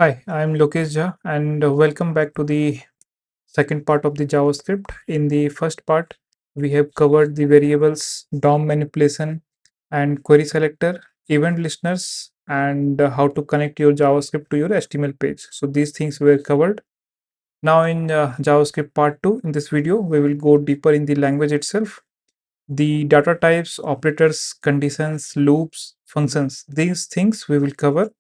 Hi, I'm Lokesh Jha and welcome back to the second part of the JavaScript. In the first part, we have covered the variables, DOM manipulation, and query selector, event listeners, and how to connect your JavaScript to your HTML page. So these things were covered. Now in JavaScript part 2, in this video, we will go deeper in the language itself. The data types, operators, conditions, loops, functions, these things we will cover,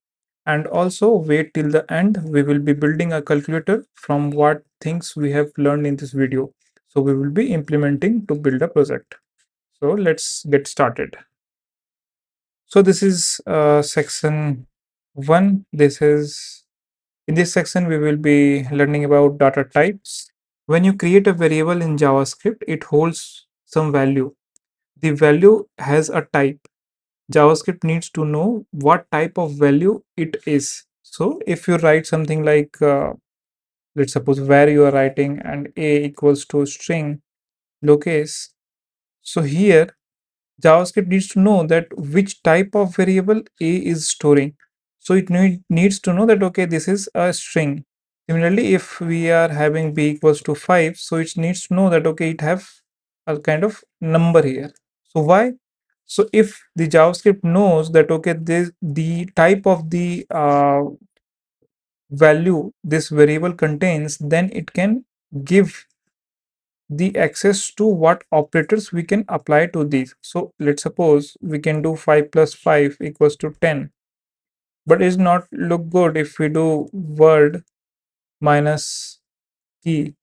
and also wait till the end. We will be building a calculator from what things we have learned in this video. So we will be implementing to build a project. So let's get started. So this is section 1. This is in this section we will be learning about data types. When you create a variable in JavaScript, it holds some value. The value has a type. JavaScript needs to know what type of value it is. So if you write something like, let's suppose where you are writing and a equals to string lowercase. So here JavaScript needs to know that which type of variable a is storing. So it needs to know that, okay, this is a string. Similarly, if we are having b equals to 5, so it needs to know that, okay, it have a kind of number here. So why? So if the JavaScript knows that, okay, this the type of the value this variable contains, then it can give the access to what operators we can apply to these. So let's suppose we can do 5 plus 5 equals to 10, but it's not look good if we do word minus key.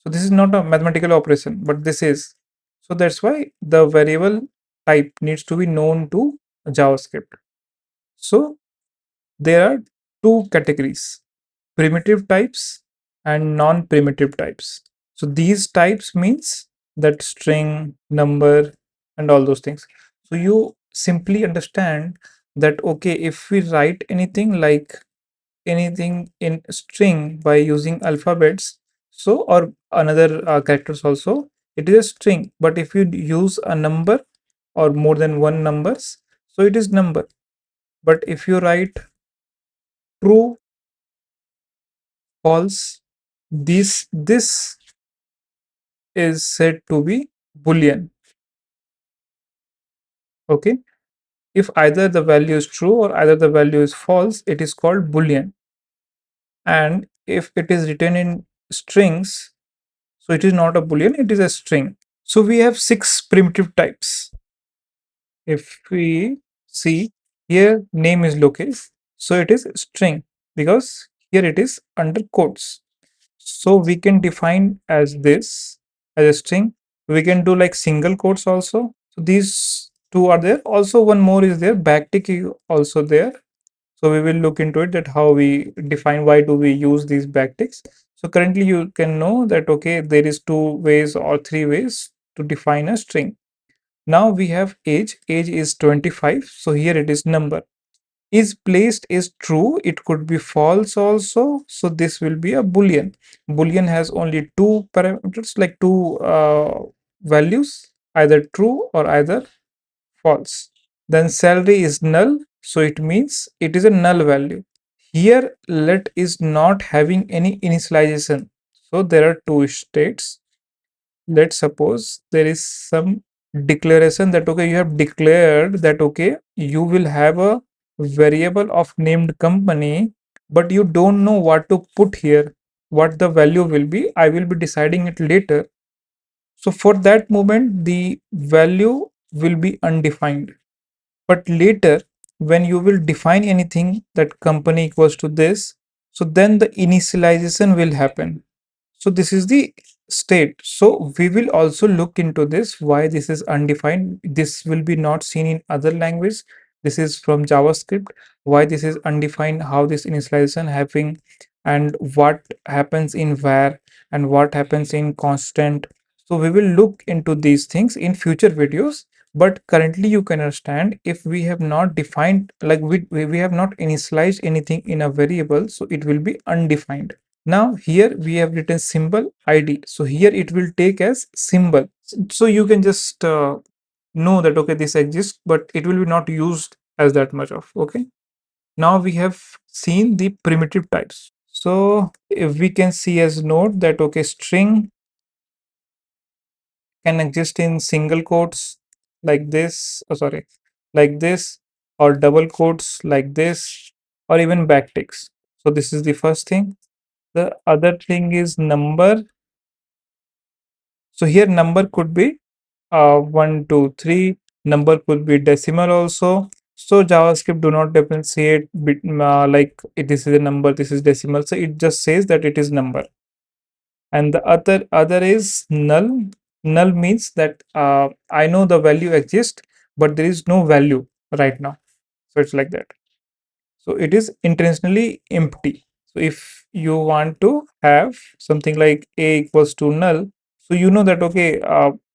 So this is not a mathematical operation, but this is. So that's why the variable type needs to be known to JavaScript. So there are two categories: primitive types and non-primitive types. So these types means that string, number, and all those things. So you simply understand that, okay, if we write anything like anything in string by using alphabets, so or another characters also, it is a string. But if you use a number or more than one numbers, so it is number. But if you write true, false, this is said to be boolean. Okay, if either the value is true or either the value is false, it is called boolean. And if it is written in strings, so it is not a boolean, it is a string. So we have 6 primitive types. If we see here, name is lowercase, so it is string because here it is under quotes. So we can define as this as a string. We can do like single quotes also. So these two are there. Also one more is there, backtick is also there. So we will look into it, that how we define, why do we use these backticks. So currently you can know that, okay, there is 2 ways or 3 ways to define a string. Now we have age is 25. So here it is number. Is placed is true, it could be false also, so this will be a boolean. Boolean has only two parameters, like two values, either true or either false. Then salary is null, so it means it is a null value. Here let is not having any initialization, so there are two states. Let's suppose there is some declaration that, okay, you have declared that, okay, you will have a variable of named company, but you don't know what to put here, what the value will be. I will be deciding it later. So for that moment the value will be undefined, but later when you will define anything that company equals to this, so then the initialization will happen. So this is the state. So we will also look into this, why this is undefined. This will be not seen in other language. This is from JavaScript. Why this is undefined, how this initialization happening, and what happens in var and what happens in constant. So we will look into these things in future videos. But currently you can understand, if we have not defined, like we have not initialized anything in a variable, so it will be undefined. Now here we have written symbol id, so here it will take as symbol. So you can just know that, okay, this exists, but it will be not used as that much of. Okay, Now we have seen the primitive types. So if we can see as note that okay, string can exist in single quotes like this, oh sorry, like this, or double quotes like this, or even backticks. So this is the first thing. The other thing is number. So here number could be 1, 2, 3. Number could be decimal also. So JavaScript do not differentiate like this is a number, this is decimal. So it just says that it is number. And the other is null. Null means that I know the value exists, but there is no value right now. So it's like that. So it is intentionally empty. So if you want to have something like a equals to null, so you know that okay,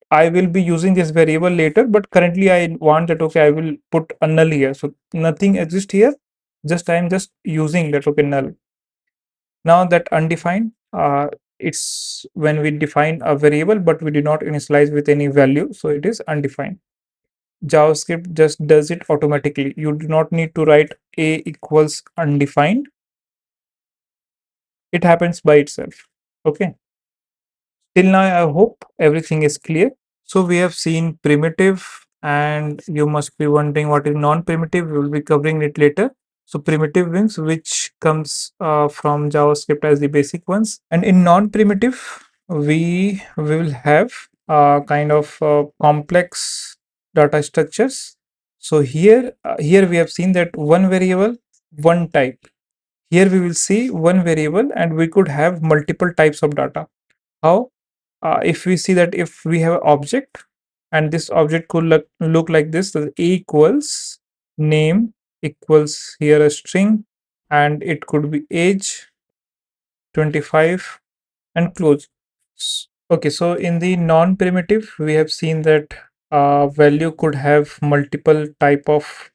I will be using this variable later, but currently I want that okay, I will put a null here. So nothing exists here. Just I am just using that okay null. Now that undefined, it's when we define a variable, but we do not initialize with any value. So it is undefined. JavaScript just does it automatically. You do not need to write a equals undefined. It happens by itself. Okay. Till now, I hope everything is clear. So we have seen primitive, and you must be wondering what is non-primitive. We will be covering it later. So primitive means which comes from JavaScript as the basic ones. And in non-primitive, we will have kind of complex data structures. So here we have seen that one variable, one type. Here we will see one variable, and we could have multiple types of data. How? If we see that if we have an object, and this object could look like this, so a equals name equals here a string, and it could be age 25 and close. Okay, so in the non-primitive, we have seen that value could have multiple type of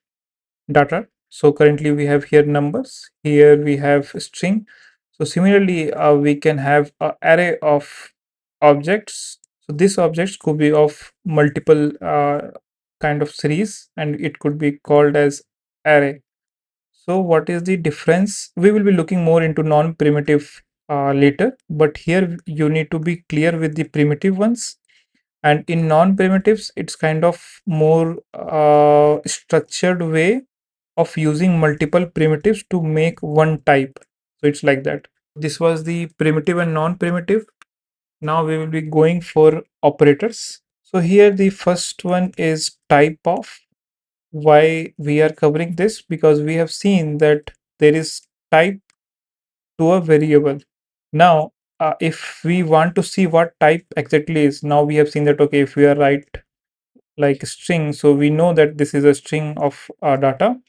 data. So currently we have here numbers, here we have string. So similarly, we can have an array of objects. So these objects could be of multiple kind of series, and it could be called as array. So what is the difference? We will be looking more into non-primitive later, but here you need to be clear with the primitive ones. And in non-primitives, it's kind of more structured way of using multiple primitives to make one type. So it's like that. This was the primitive and non-primitive. Now we will be going for operators. So here the first one is type of. Why we are covering this? Because we have seen that there is type to a variable. Now, if we want to see what type exactly is, now we have seen that okay, if we are write like string, so we know that this is a string of data.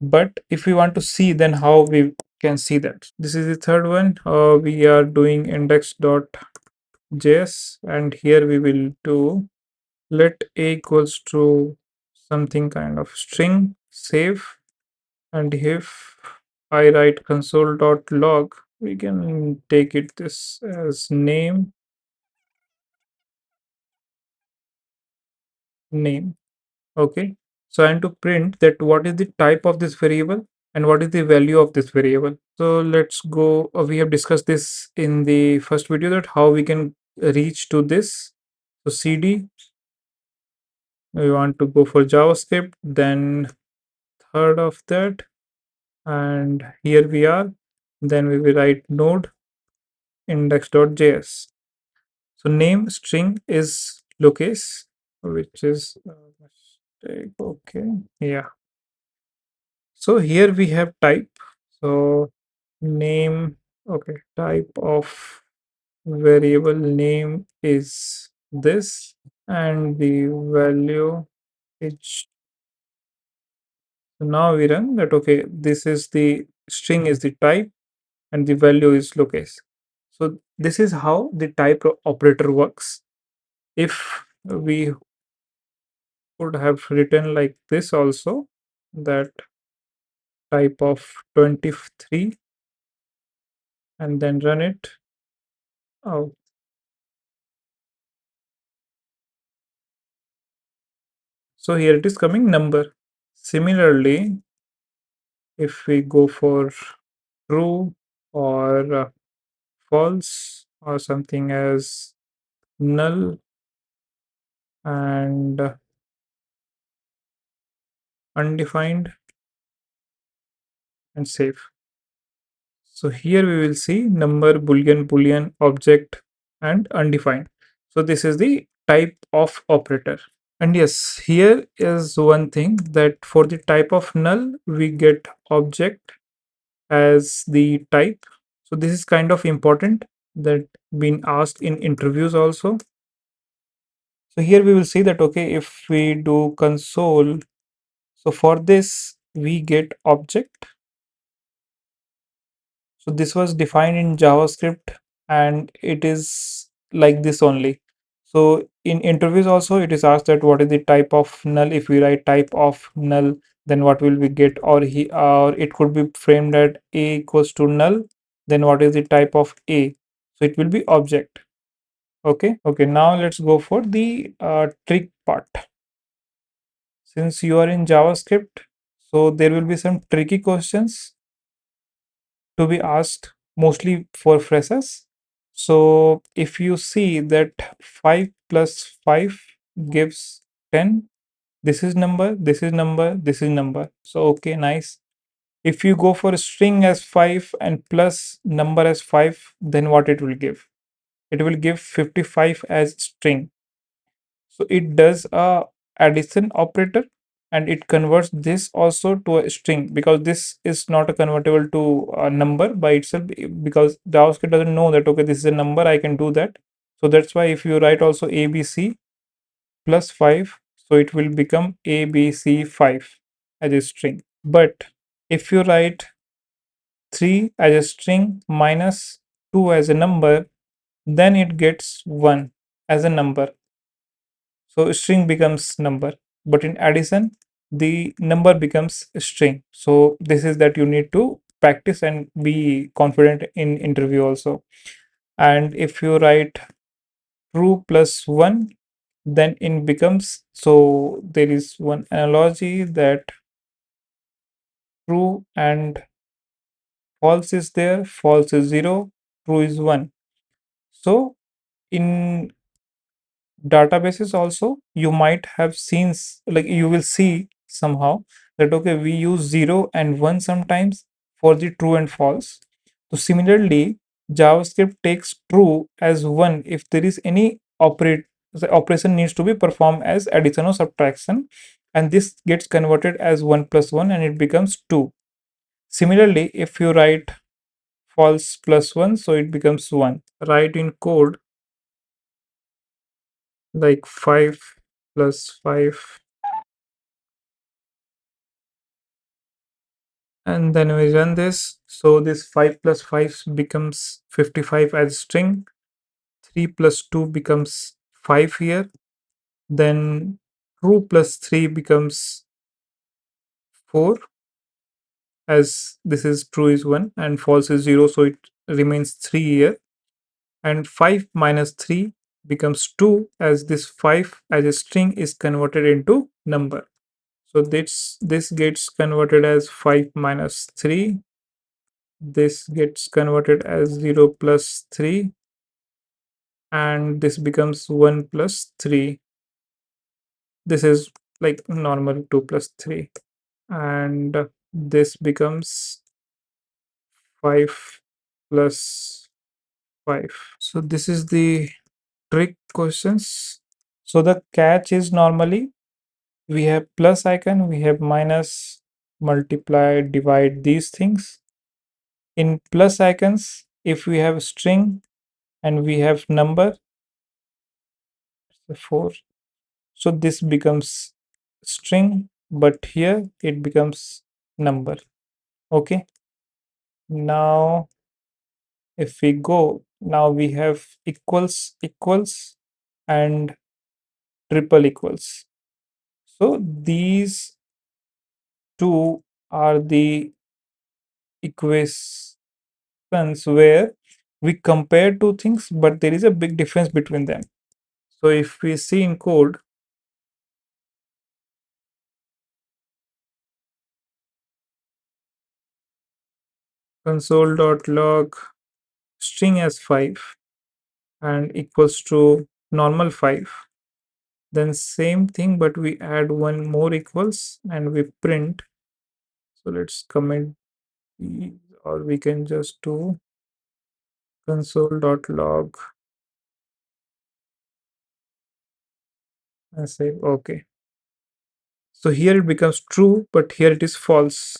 But if we want to see, then how we can see that? This is the third one. We are doing index.js, and here we will do let a equals to something kind of string, save, and if I write console.log, we can take it this as name. Okay, so I am to print that what is the type of this variable and what is the value of this variable. So let's go, we have discussed this in the first video, that how we can reach to this. So cd, we want to go for JavaScript, then third of that, and here we are. Then we will write node index.js. So name string is locase, which is mistake. Okay, yeah. So here we have type. So name, okay, type of variable name is this, and the value is. So now we run that okay, this is the string is the type, and the value is locase. So this is how the type operator works. If we would have written like this also, that type of 23, and then run it out. So here it is coming number. Similarly, if we go for true or false or something as null and undefined and save. So here we will see number, boolean, boolean, object, and undefined. So this is the type of operator. And yes, here is one thing that for the type of null, we get object as the type. So this is kind of important that been asked in interviews also. So here we will see that, okay, if we do console, so for this we get object. So this was defined in JavaScript and it is like this only. So in interviews also it is asked that what is the type of null. If we write type of null, then what will we get? Or it could be framed at a equals to null. Then what is the type of a? So it will be object. Okay. Now let's go for the trick part. Since you are in JavaScript, so there will be some tricky questions to be asked mostly for freshers. So if you see that 5 plus 5 gives 10, this is number, this is number, this is number. So okay, nice. If you go for a string as 5 and plus number as 5, then what it will give? It will give 55 as string. So it does a addition operator and it converts this also to a string, because this is not a convertible to a number by itself, because JavaScript doesn't know that, okay, this is a number, I can do that. So that's why if you write also ABC plus 5, so it will become ABC5 as a string. But if you write 3 as a string minus 2 as a number, then it gets 1 as a number. So string becomes number, but in addition, the number becomes a string. So this is that you need to practice and be confident in interview also. And if you write true plus 1, then it becomes, so there is one analogy that true and false is there, false is 0, true is 1. So in databases also you might have seen like you will see somehow that, okay, we use 0 and 1 sometimes for the true and false. So similarly, JavaScript takes true as 1 if there is any the operation needs to be performed as addition or subtraction, and this gets converted as 1 plus 1 and it becomes 2. Similarly, if you write false plus 1, so it becomes 1. Write in code like 5 plus 5, and then we run this. So this 5 plus 5 becomes 55 as string, 3 plus 2 becomes 5 here, then true plus 3 becomes 4, as this is true is 1 and false is 0, so it remains 3 here, and 5 minus 3 becomes 2, as this 5 as a string is converted into number. So this gets converted as 5 minus 3, this gets converted as 0 plus 3, and this becomes 1 plus 3. This is like normal 2 plus 3, and this becomes 5 plus 5. So this is the trick questions. So the catch is, normally we have plus icon, we have minus, multiply, divide, these things. In plus icons, if we have string and we have number, 4, so this becomes string, but here it becomes number. Okay, now if we go, now we have equals, equals, and triple equals. So these two are the equations where we compare two things, but there is a big difference between them. So if we see in code, console.log string as 5 and equals to normal 5. Then same thing, but we add one more equals and we print. So let's comment these, or we can just do console.log and say okay. So here it becomes true, but here it is false.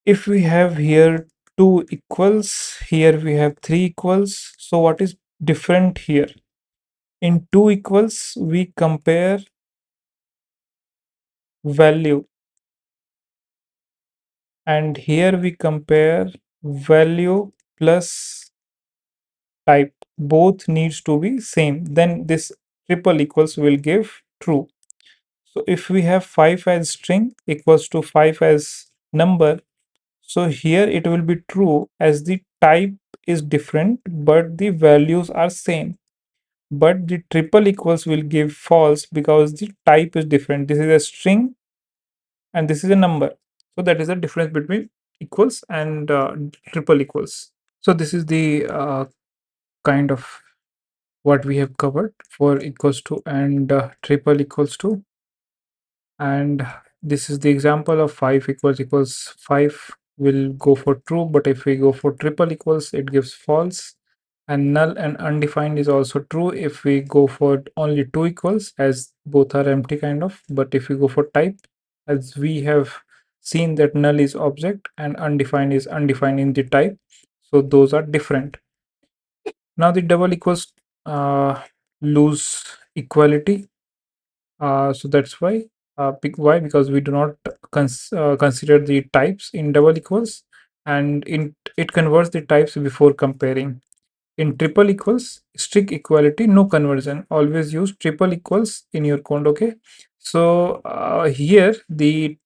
If we have here two equals, here we have three equals. So what is different here? In two equals, we compare value, and here we compare value plus type. Both needs to be same. Then this triple equals will give true. So if we have 5 as string equals to 5 as number, so here it will be true as the type is different, but the values are same. But the triple equals will give false because the type is different. This is a string and this is a number. So that is the difference between equals and triple equals. So this is the kind of what we have covered for equals to and triple equals to. And this is the example of 5 equals 5 will go for true, but if we go for triple equals, it gives false. And null and undefined is also true if we go for only two equals, as both are empty kind of. But if we go for type, as we have seen that null is object and undefined is undefined in the type, so those are different. Now the double equals lose equality, so that's why. Why? Because we do not consider the types in double equals, and it converts the types before comparing. In triple equals, strict equality, no conversion. Always use triple equals in your code. Okay. So here the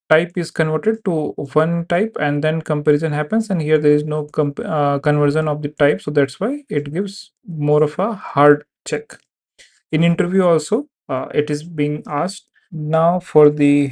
type is converted to one type, and then comparison happens. And here there is no conversion of the type, so that's why it gives more of a hard check. In interview also, it is being asked. Now for the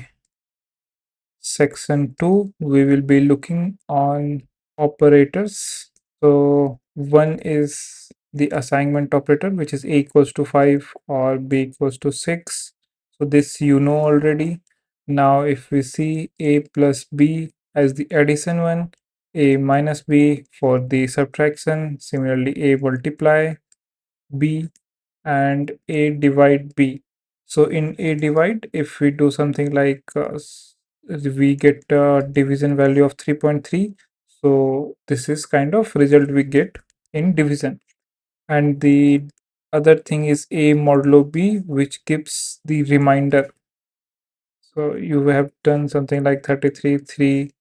section 2, we will be looking on operators. So one is the assignment operator, which is a equals to 5 or b equals to 6. So this you know already. Now if we see a plus b as the addition one, a minus b for the subtraction, similarly a multiply b, and a divide b. So in a divide, if we do something like we get a division value of 3.3, so this is kind of result we get in division. And the other thing is a modulo b, which gives the remainder. So you have done something like 33 3.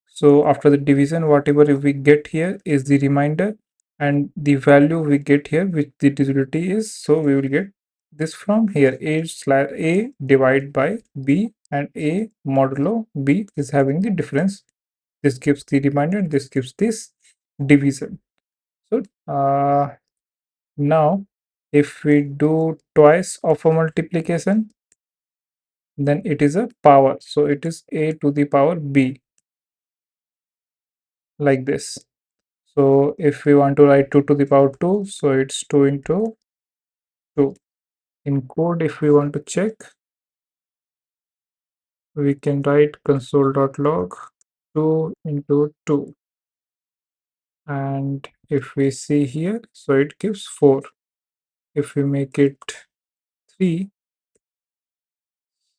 So after the division, whatever we get here is the remainder, and the value we get here, which the divisibility is, so we will get this from here. A slash a divided by b, and a modulo b is having the difference. This gives the remainder and this gives this division. So now if we do twice of a multiplication, then it is a power. So it is a to the power b, like this. So if we want to write 2 to the power 2, so it's 2 into 2. In code, if we want to check, we can write console.log 2 into 2. And if we see here, so it gives 4. If we make it 3,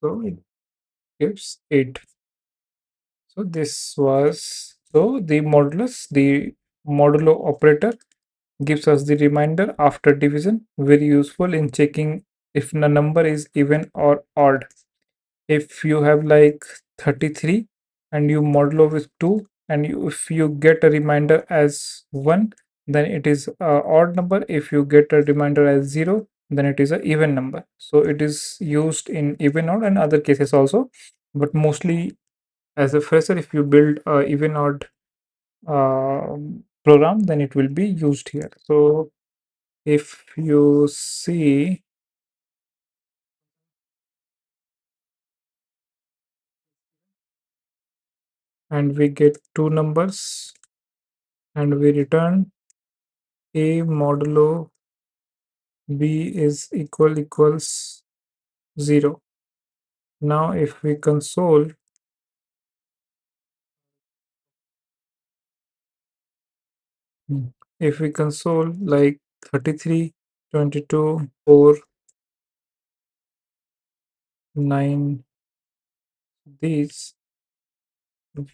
so it gives 8. So this was, so the modulus, the modulo operator gives us the remainder after division, very useful in checking if the number is even or odd. If you have like 33 and you modulo with 2, and if you get a remainder as 1, then it is a odd number. If you get a remainder as 0, then it is a even number. So it is used in even odd and other cases also, but mostly as a fresher, if you build a even odd program, then it will be used here. So if you see, and we get two numbers, and we return a modulo b is equals 0. Now if we console, like 33, 22, 4, 9, these,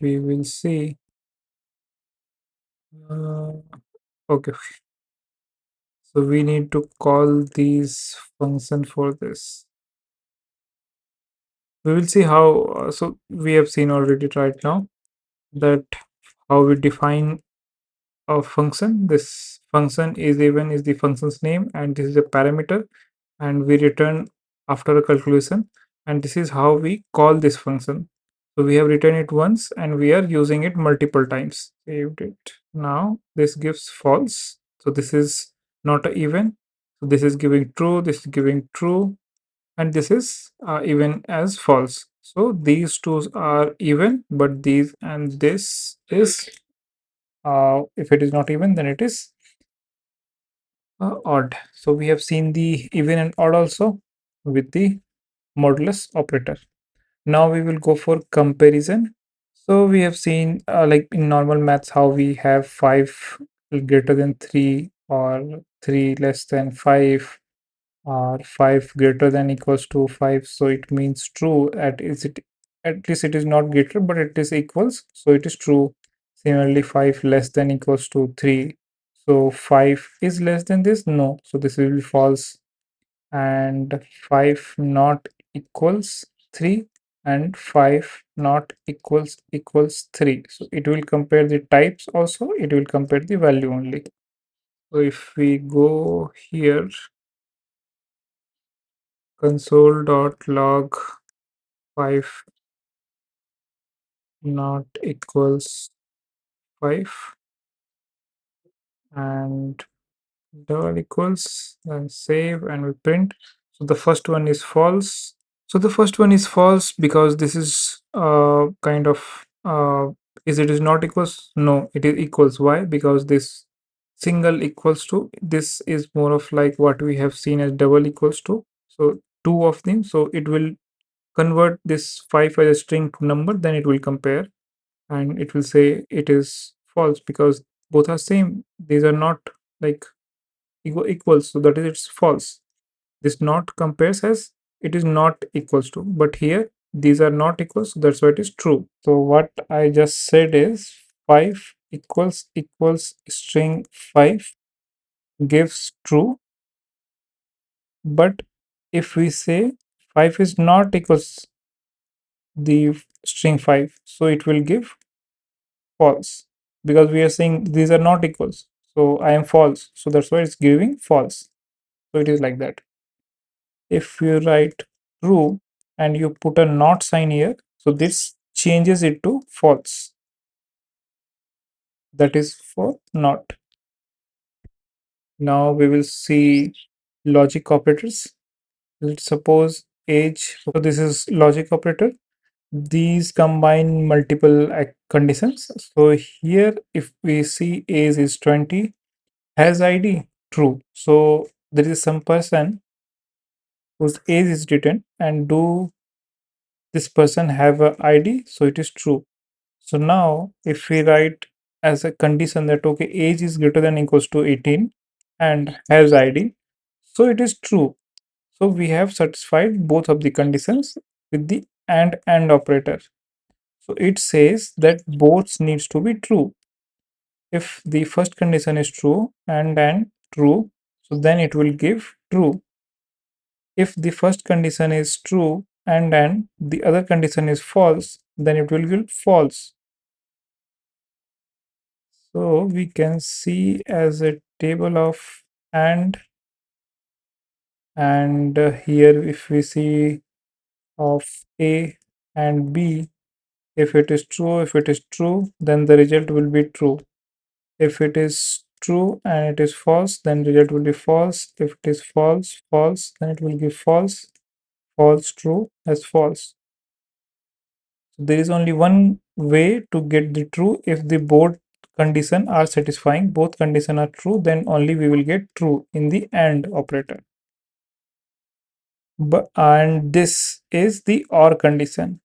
we will see. Uh, okay, so we need to call these function for this. We will see how. So we have seen already right now that how we define a function. This function is even is the function's name, and this is a parameter, and we return after a calculation, and this is how we call this function. So we have written it once and we are using it multiple times. Saved it. Now this gives false. So this is not a even. So this is giving true, this is giving true, and this is even as false. So these two are even, but these and this is if it is not even, then it is odd. So we have seen the even and odd also with the modulus operator. Now we will go for comparison. So we have seen like in normal maths how we have 5 greater than 3 or 3 less than 5 or 5 greater than equals to 5. So it means true. At least it is not greater, but it is equals, so it is true. Similarly, 5 less than equals to 3. So 5 is less than this? No. So this will be false. And 5 not equals 3, and 5 not equals 3. So it will compare the types also, it will compare the value only. So if we go here, console.log 5 not equals 5 and double equals, then save and we print. So the first one is false. So the first one is false because this is kind of is it is not equals? No, it is equals. Why? Because this single equals to, this is more of like what we have seen as double equals to. So two of them. So it will convert this 5 as a string to number, then it will compare and it will say it is false because both are same. These are not like equals, so that is it's false. This not compares as it is not equals to, but here these are not equals, so that's why it is true. So what I just said is 5 equals string 5 gives true, but if we say 5 is not equals the string 5, so it will give false because we are saying these are not equals, so I am false, so that's why it's giving false. So it is like that. If you write true and you put a not sign here, so this changes it to false. That is for not. Now we will see logic operators. Let's suppose age. So this is logic operator. These combine multiple conditions. So here, if we see age is 20, has ID true. So there is some person whose age is written, and do this person have a ID? So it is true. So now if we write as a condition that okay, age is greater than equals to 18 and has ID, so it is true. So we have satisfied both of the conditions with the and operator. So it says that both needs to be true. If the first condition is true and true, so then it will give true. If the first condition is true and the other condition is false, then it will give false. So we can see as a table of and here if we see of A and B, if it is true, then the result will be true. If it is true and it is false, then result will be false. If it is false, then it will give false, true as false. So there is only one way to get the true if the both condition are satisfying, both condition are true, then only we will get true in the AND operator. But and this is the OR condition.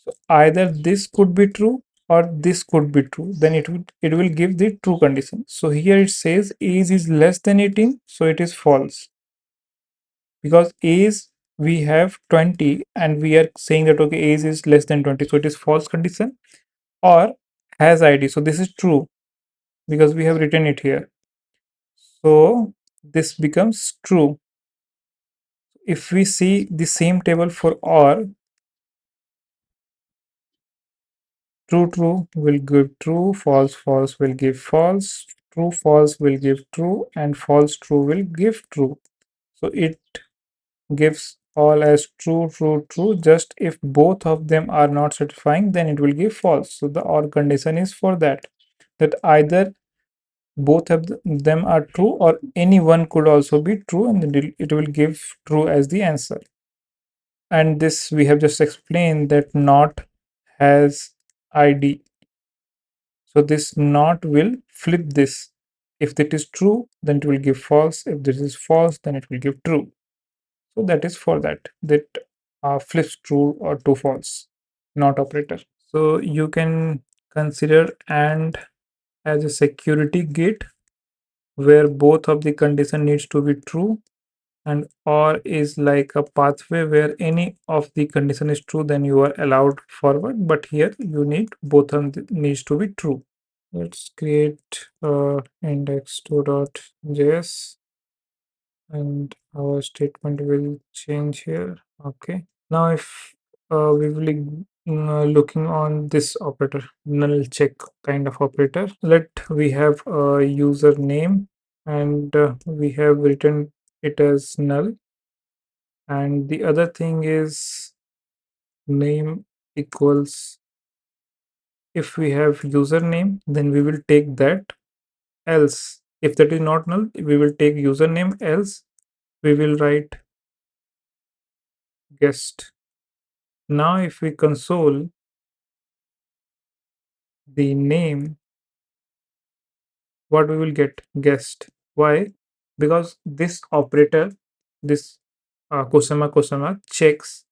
So either this could be true or this could be true, then it will give the true condition. So here it says age is less than 18, so it is false, because age we have 20 and we are saying that okay, age is less than 20, so it is false condition. Or has ID, so this is true because we have written it here, so this becomes true. If we see the same table for OR, true true will give true, false false will give false, true false will give true, and false true will give true. So it gives all as true true true. Just if both of them are not satisfying, then it will give false. So the OR condition is for that either both of them are true or any one could also be true, and then it will give true as the answer. And this we have just explained that not has ID. So this not will flip this. If it is true, then it will give false. If this is false, then it will give true. So that is for that flips true or to false, not operator. So you can consider AND as a security gate where both of the condition needs to be true, and OR is like a pathway where any of the condition is true, then you are allowed forward, but here you need both of them needs to be true. Let's create index2.js and our statement will change here. Okay, now if we will be looking on this operator, null check kind of operator, we have a username and we have written it as null, and the other thing is name equals, if we have username then we will take that, else if that is not null we will take username, else we will write guest. Now if we console the name, what we will get? Guest. Why? Because this operator, this kosama checks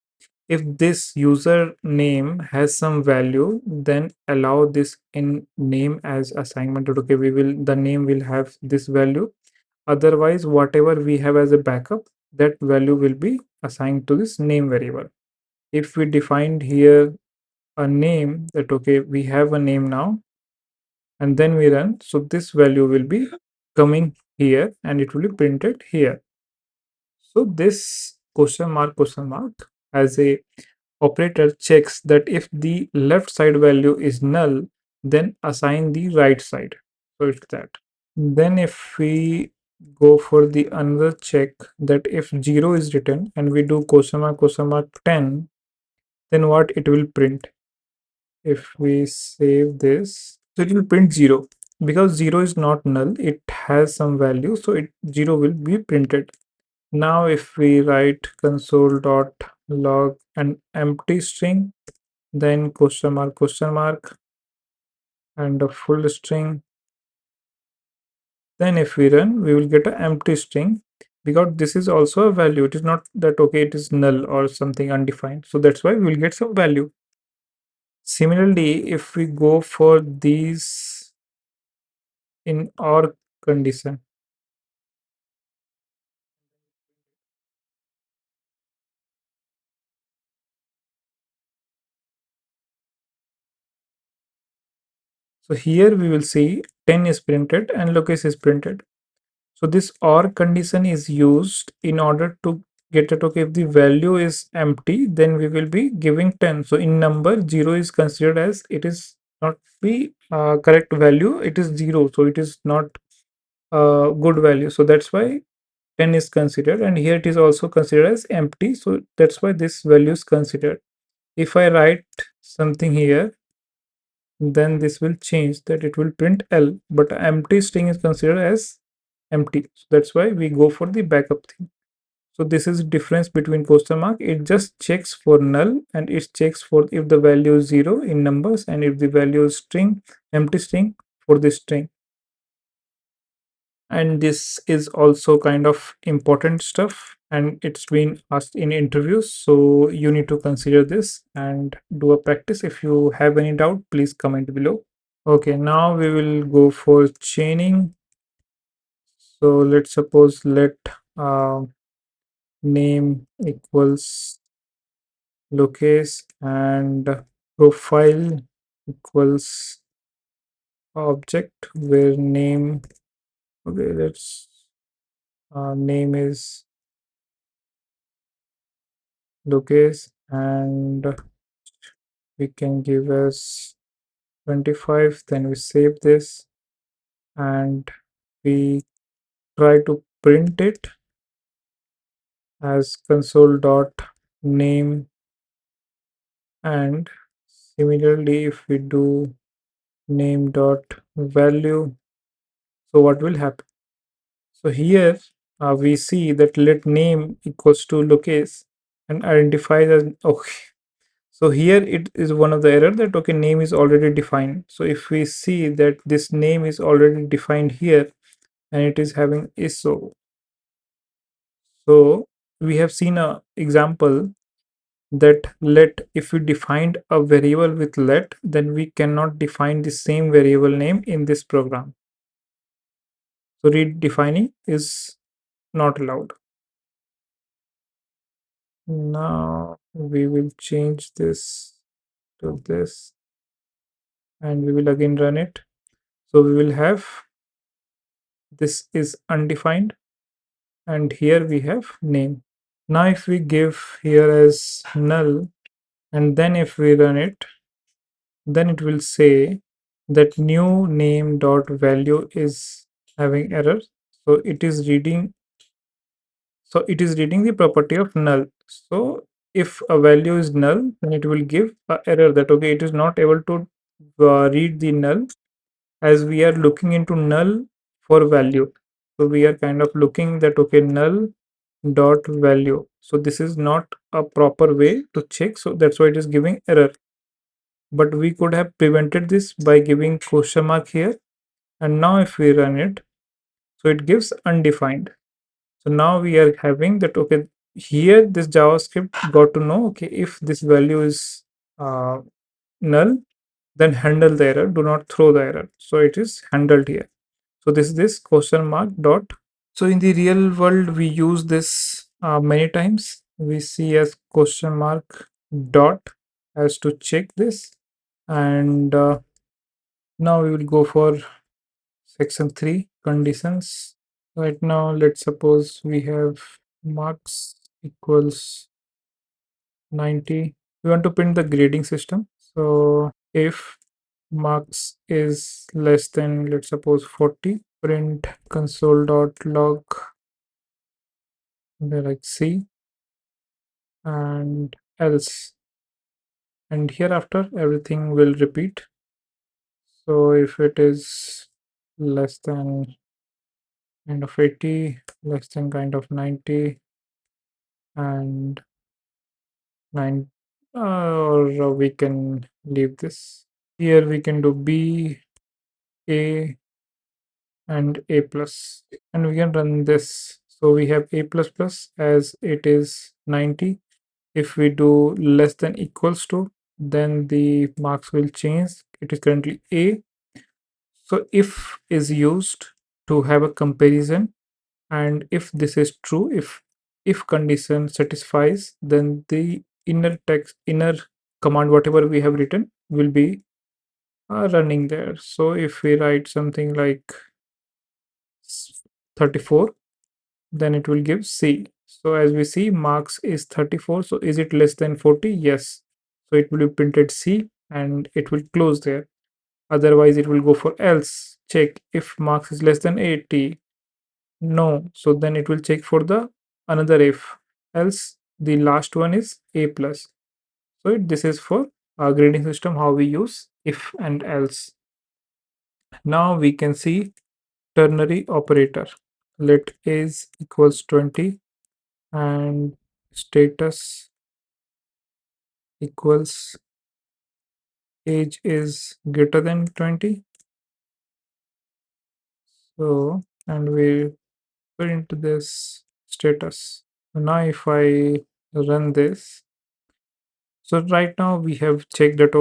if this user name has some value, then allow this in name as assignment. Okay, the name will have this value. Otherwise, whatever we have as a backup, that value will be assigned to this name variable. If we defined here a name, that okay, we have a name now, and then we run, so this value will be coming here and it will be printed here. So this question mark as a operator checks that if the left side value is null, then assign the right side. So it's that. Then if we go for the another check, that if 0 is written and we do question mark 10, then what it will print? If we save this, so it will print 0, because 0 is not null, it has some value, so 0 will be printed. Now if we write console.log an empty string, then question mark and a full string, then if we run we will get an empty string, because this is also a value. It is not that okay it is null or something undefined, so that's why we will get some value. Similarly, if we go for these in OR condition, so here we will see 10 is printed and location is printed. So this OR condition is used in order to get it, okay, if the value is empty, then we will be giving 10. So in number, 0 is considered as it is not the correct value, it is 0. So it is not a good value. So that's why 10 is considered, and here it is also considered as empty. So that's why this value is considered. If I write something here, then this will change, that it will print L, but empty string is considered as empty. So that's why we go for the backup thing. So this is difference between question mark. It just checks for null, and it checks for if the value is 0 in numbers, and if the value is string, empty string, for the string. And this is also kind of important stuff, and it's been asked in interviews, so you need to consider this and do a practice. If you have any doubt, please comment below. Okay, now we will go for chaining. So let's suppose let uh, name equals locase and profile equals object, where name, okay, let's name is locase, and we can give us 25. Then we save this and we try to print it as console dot name. And similarly, if we do name dot value, so what will happen? So here we see that let name equals to locase and identifies as okay. So here it is one of the error that okay, name is already defined. So if we see that this name is already defined here and it is having ISO, so we have seen a example that let, if we defined a variable with let, then we cannot define the same variable name in this program. So redefining is not allowed. Now we will change this to this and we will again run it. So we will have this is undefined and here we have name. Now if we give here as null and then if we run it, then it will say that new name dot value is having error. So it is reading, so it is reading the property of null. So if a value is null, then it will give a error that okay, it is not able to read the null, as we are looking into null for value. So we are kind of looking that okay, null dot value. So this is not a proper way to check, so that's why it is giving error. But we could have prevented this by giving question mark here, and now if we run it, so it gives undefined. So now we are having that okay, here this JavaScript got to know okay, if this value is null, then handle the error, do not throw the error. So it is handled here. So this question mark dot. So in the real world we use this many times. We see as question mark dot as to check this. And now we will go for section 3 conditions. Right now let's suppose we have marks equals 90. We want to print the grading system. So if marks is less than, let's suppose, 40, print console dot log like C and else, and hereafter everything will repeat. So if it is less than kind of 80, less than kind of 90, and 9, or we can leave this. Here we can do B, A, and A plus, and we can run this. So we have A plus plus as it is 90. If we do less than equals to, then the marks will change. It is currently A. So if is used to have a comparison, and if this is true, if condition satisfies, then the inner text, inner command, whatever we have written, will be running there. So if we write something like 34, then it will give C. So as we see, marks is 34. So is it less than 40? Yes. So it will be printed C and it will close there. Otherwise, it will go for else. Check if marks is less than 80. No. So then it will check for the another if. Else the last one is A plus. So this is for our grading system, how we use if and else. Now we can see ternary operator. Let is equals 20 and status equals age is greater than 20. So, and we put into this status. So now if I run this, so right now we have checked that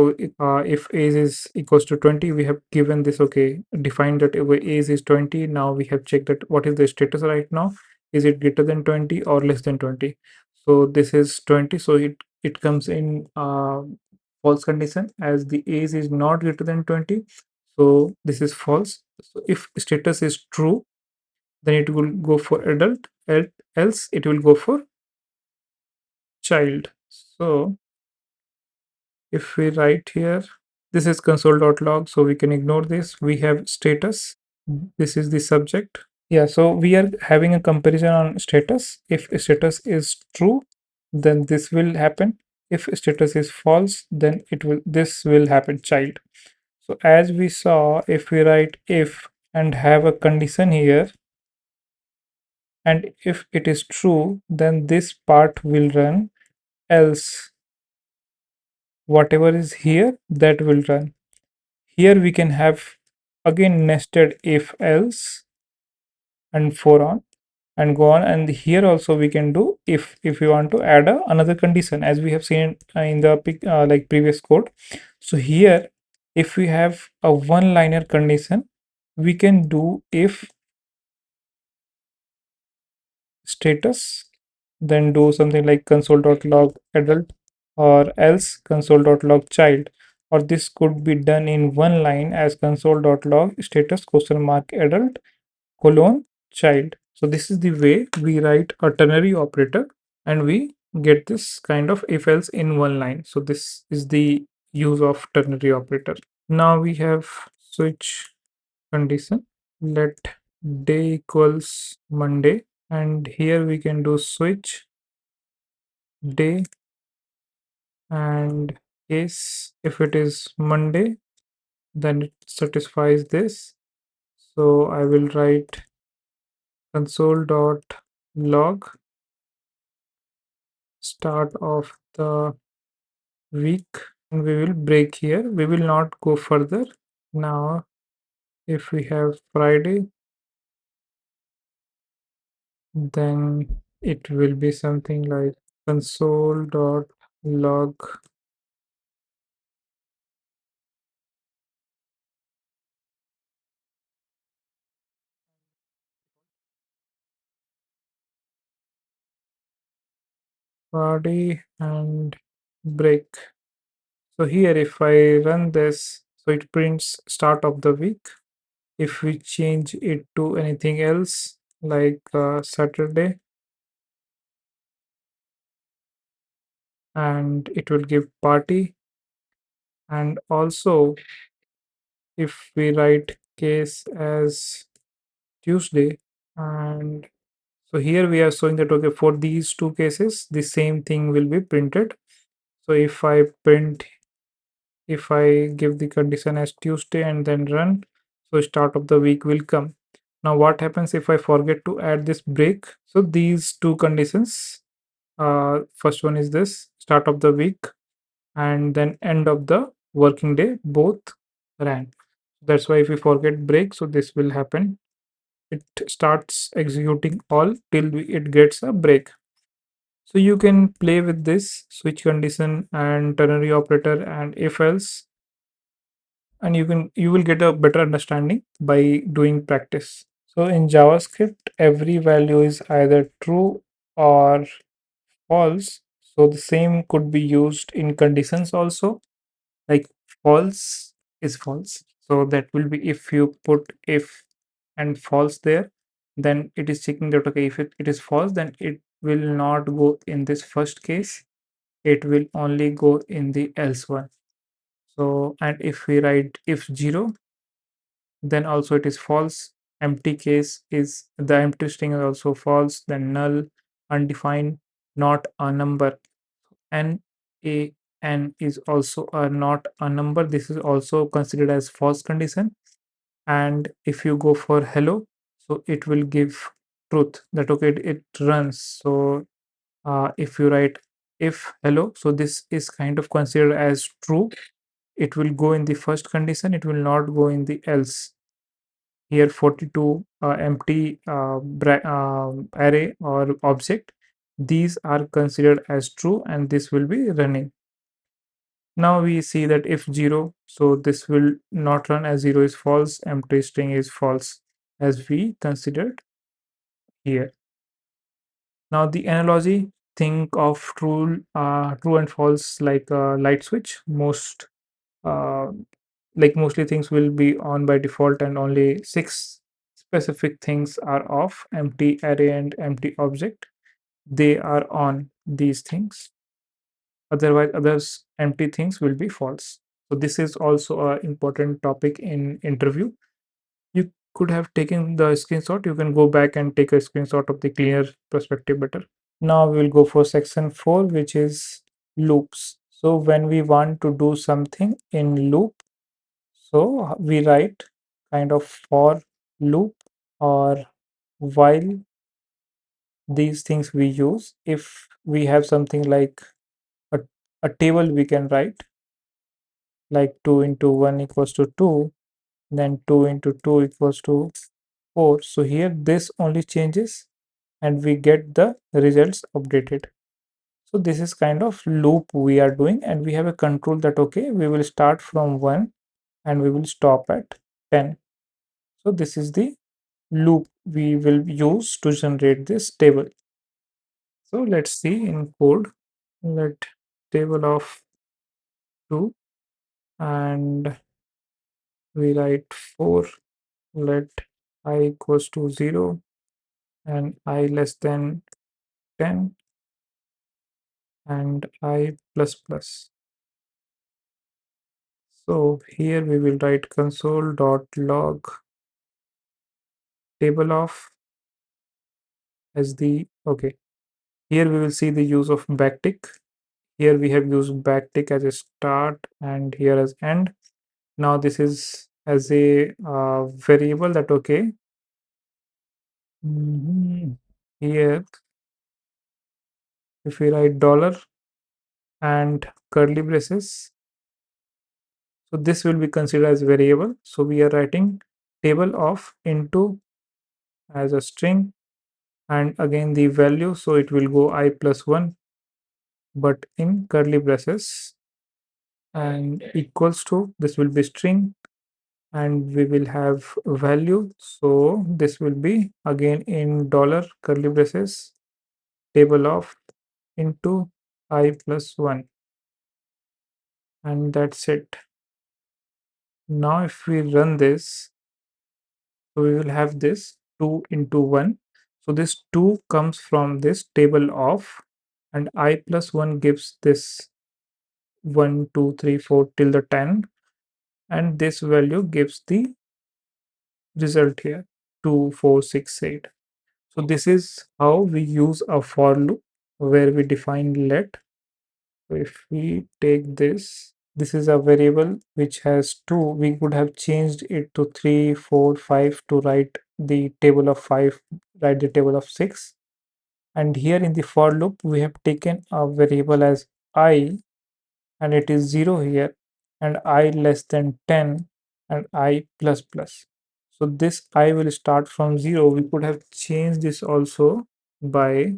if age is equals to 20, we have given this, okay, defined that our age is 20. Now we have checked that what is the status right now. Is it greater than 20 or less than 20? So this is 20. So it comes in false condition as the age is not greater than 20. So this is false. So if status is true, then it will go for adult, else it will go for child. So if we write here, this is console.log, so we can ignore this. We have status. This is the subject. Yeah, so we are having a comparison on status. If status is true, then this will happen. If status is false, then this will happen, child. So as we saw, if we write if and have a condition here, and if it is true, then this part will run, else whatever is here that will run. Here we can have again nested if else and for on and go on, and here also we can do if we want to add another condition as we have seen in the like previous code. So here if we have a one liner condition, we can do if status, then do something like console.log adult or else console.log child, or this could be done in one line as console.log status question mark adult colon child. So this is the way we write a ternary operator and we get this kind of if else in one line. So this is the use of ternary operator. Now we have switch condition. Let day equals Monday, and here we can do switch day, and case if it is Monday, then it satisfies this. So I will write console.log start of the week, and we will break here. We will not go further. Now if we have Friday, then it will be something like console.log Friday and break. So here if I run this, so it prints start of the week. If we change it to anything else like Saturday, and it will give party. And also if we write case as Tuesday, and so here we are showing that okay, for these two cases the same thing will be printed. So if I print, if I give the condition as Tuesday and then run, so start of the week will come. Now what happens if I forget to add this break? So these two conditions, first one is this start of the week and then end of the working day, both ran. That's why if we forget break, so this will happen. It starts executing all till it gets a break. So you can play with this switch condition and ternary operator and if else, and you will get a better understanding by doing practice. So in JavaScript, every value is either true or false. So the same could be used in conditions also, like false is false. So that will be if you put if and false there, then it is checking that okay, if it is false, then it will not go in this first case. It will only go in the else one. So, and if we write if 0, then also it is false. Empty case is the empty string is also false. Then null, undefined, not a number. N a n is also a not a number. This is also considered as false condition. And if you go for hello, so it will give truth that okay, it runs. So if you write if hello, so this is kind of considered as true. It will go in the first condition, it will not go in the else. Here 42 empty array or object, these are considered as true and this will be running. Now we see that if 0, so this will not run, as 0 is false, empty string is false, as we considered here. Now the analogy, think of true and false like a light switch. Uh, Mostly things will be on by default and only 6 specific things are off: empty array and empty object. They are on, these things. Otherwise, others empty things will be false. So this is also an important topic in interview. You could have taken the screenshot. You can go back and take a screenshot of the clear perspective better. Now we will go for section 4, which is loops. So when we want to do something in loop, so we write kind of for loop or while. These things we use if we have something like a, a table, we can write like 2 into 1 equals to 2, then 2 into 2 equals to 4. So here this only changes and we get the results updated. So this is kind of loop we are doing, and we have a control that okay, we will start from 1 and we will stop at 10. So this is the loop we will use to generate this table. So let's see in code. Let table of 2 and we write 4. Let I equals to 0 and I less than 10 and I plus plus. So here we will write console.log table of as the okay. Here we will see the use of backtick. Here we have used backtick as a start and here as end. Now this is as a variable that okay. Here if we write dollar and curly braces, so this will be considered as variable. So we are writing table of into as a string and again the value, so it will go I plus 1 but in curly braces, and equals to, this will be string and we will have value, so this will be again in dollar curly braces table of into I plus 1, and that's it. Now if we run this, so we will have this 2 into 1. So this 2 comes from this table of, and I plus 1 gives this 1, 2, 3, 4 till the 10, and this value gives the result here 2, 4, 6, 8. So this is how we use a for loop where we define let. So if we take this is a variable which has 2. We could have changed it to 3, 4, 5 to write the table of 5, write the table of 6. And here in the for loop, we have taken a variable as I, and it is 0 here, and I less than 10 and I plus plus. So this I will start from 0. We could have changed this also by,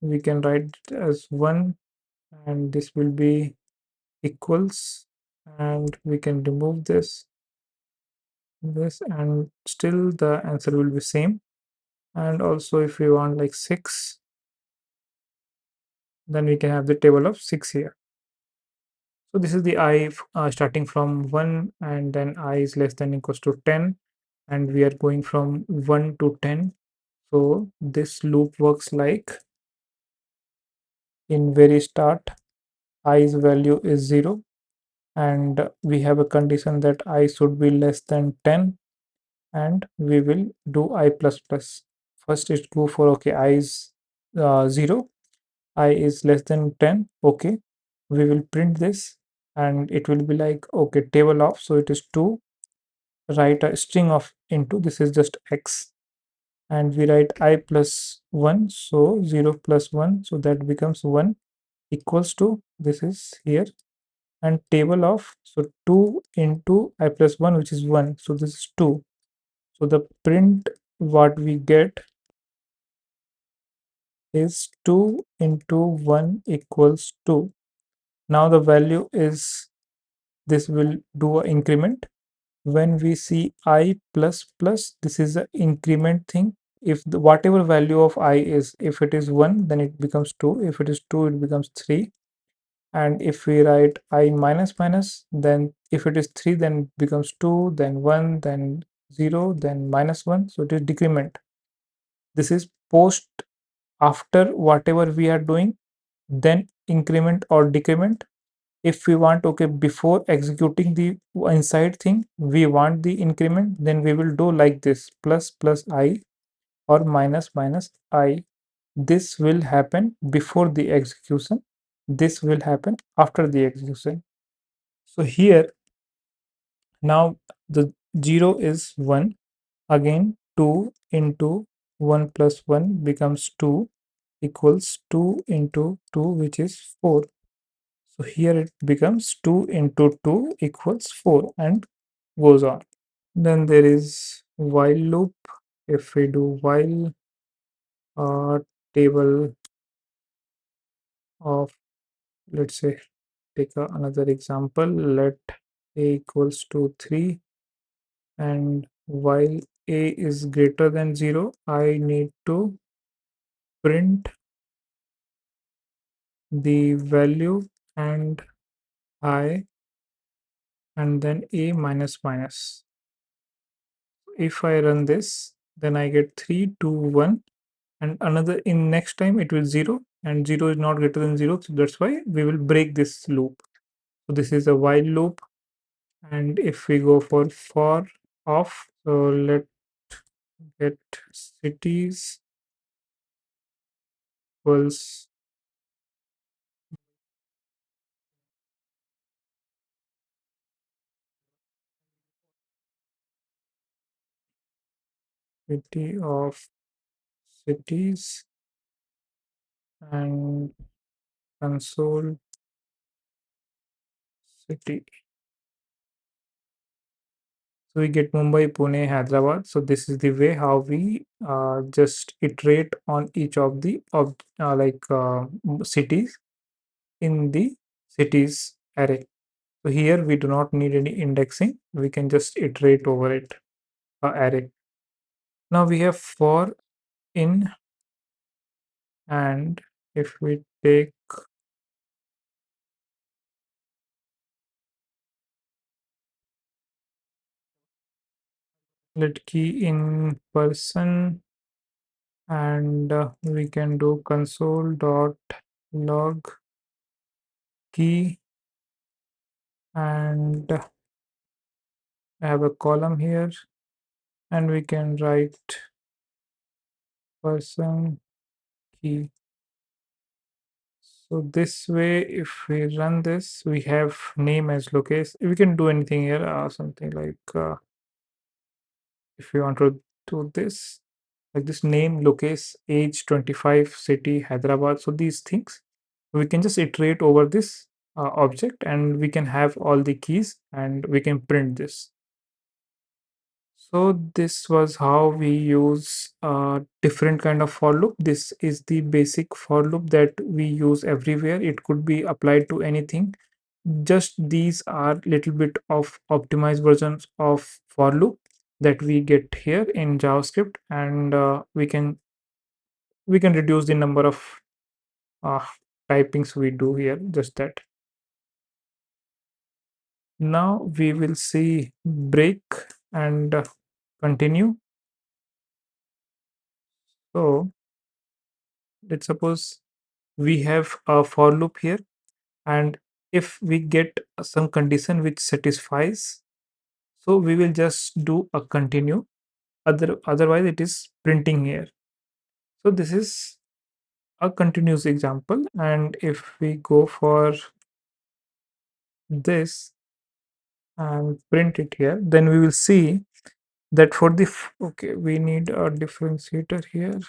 we can write it as 1 and this will be equals, and we can remove this and still the answer will be same. And also if we want like 6, then we can have the table of 6 here. So this is the I starting from 1 and then I is less than equals to 10 and we are going from 1 to 10. So this loop works like in very start I's value is 0 and we have a condition that I should be less than 10 and we will do I plus plus. First is go for okay, I is 0, I is less than 10, okay. We will print this and it will be like okay, table of, so it is 2, write a string of into, this is just x, and we write I plus 1, so 0 plus 1, so that becomes 1 equals to, this is here, and table of, so 2 into I plus 1, which is 1, so this is 2. So the print what we get is 2 into 1 equals 2. Now the value is, this will do an increment. When we see I plus plus, this is an increment thing. If the whatever value of I is, if it is 1, then it becomes 2. If it is 2, it becomes 3. And if we write I minus minus, then if it is 3, then it becomes 2, then 1, then 0, then minus 1. So it is decrement. This is post after whatever we are doing, then increment or decrement. If we want, okay, before executing the inside thing, we want the increment, then we will do like this, plus plus I or minus minus I. This will happen before the execution. This will happen after the execution. So here, now the 0 is 1. Again, 2 into 1 plus 1 becomes 2 equals 2 into 2, which is 4. So here it becomes 2 into 2 equals 4 and goes on. Then there is while loop. If we do while table of, let's say, take another example, let a equals to 3, and while a is greater than 0, I need to print the value and I, and then a minus minus. If I run this, then I get 3, 2, 1, and another, in next time it will 0, and 0 is not greater than 0, so that's why we will break this loop. So this is a while loop. And if we go for off, so let get cities equals city of cities and console city. So we get Mumbai, Pune, Hyderabad. So this is the way how we just iterate on each of the cities in the cities array. So here we do not need any indexing. We can just iterate over it, array. Now we have for in, and if we take, let key in person, and we can do console dot log key, and I have a column here, and we can write person key. So this way, if we run this, we have name as location. We can do anything here, something like if we want to do this, like this name, location, age 25, city, Hyderabad. So these things, we can just iterate over this object, and we can have all the keys, and we can print this. So this was how we use a different kind of for loop. This is the basic for loop that we use everywhere. It could be applied to anything. Just these are little bit of optimized versions of for loop that we get here in JavaScript, and we can reduce the number of uh, typings we do here. Just that. Now we will see break and continue. So let's suppose we have a for loop here, and if we get some condition which satisfies, so we will just do a continue. Otherwise it is printing here. So this is a continuous example, and if we go for this and print it here, then we will see that for the okay, we need a differentiator here.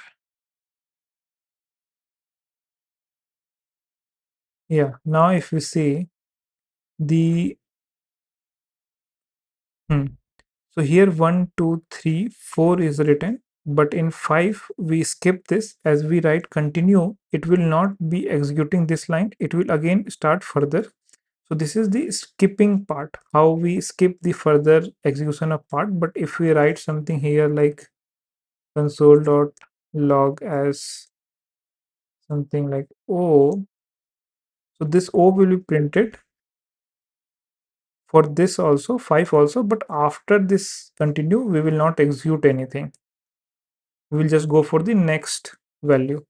Yeah, now if we see the hmm, so here 1 2 3 4 is written, but in 5 we skip this. As we write continue, it will not be executing this line, it will again start further. So this is the skipping part, how we skip the further execution of part. But if we write something here like console.log as something like O, so this O will be printed for this also, 5 also, but after this continue, we will not execute anything. We will just go for the next value.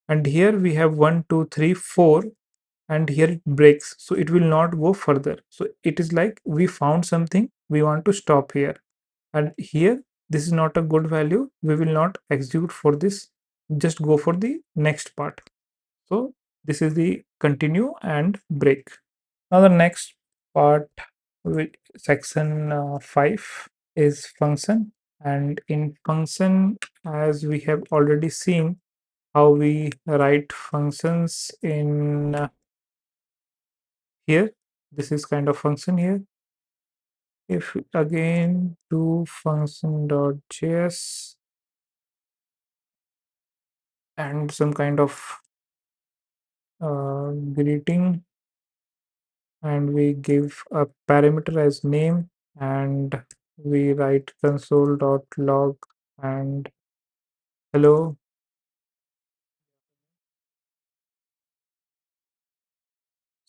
And here we have 1, 2, 3, 4, and here it breaks. So it will not go further. So it is like we found something, we want to stop here. And here, this is not a good value. We will not execute for this, just go for the next part. So this is the continue and break. Now the next part, with section 5 is function. And in function, as we have already seen how we write functions in here, this is kind of function here. If we again do function.js and some kind of greeting, and we give a parameter as name, and we write console.log and hello.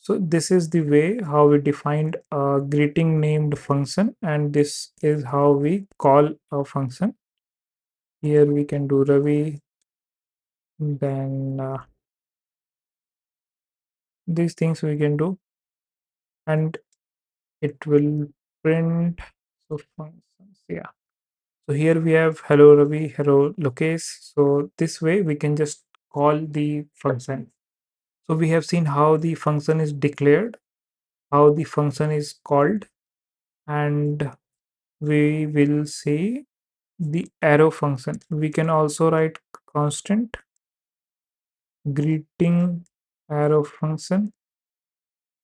So this is the way how we defined a greeting named function, and this is how we call a function. Here we can do Ravi, then these things we can do, and it will print. So functions, yeah. So here we have hello Ravi, hello Lokesh. So this way we can just call the function. So we have seen how the function is declared, how the function is called, and we will see the arrow function. We can also write constant greeting arrow function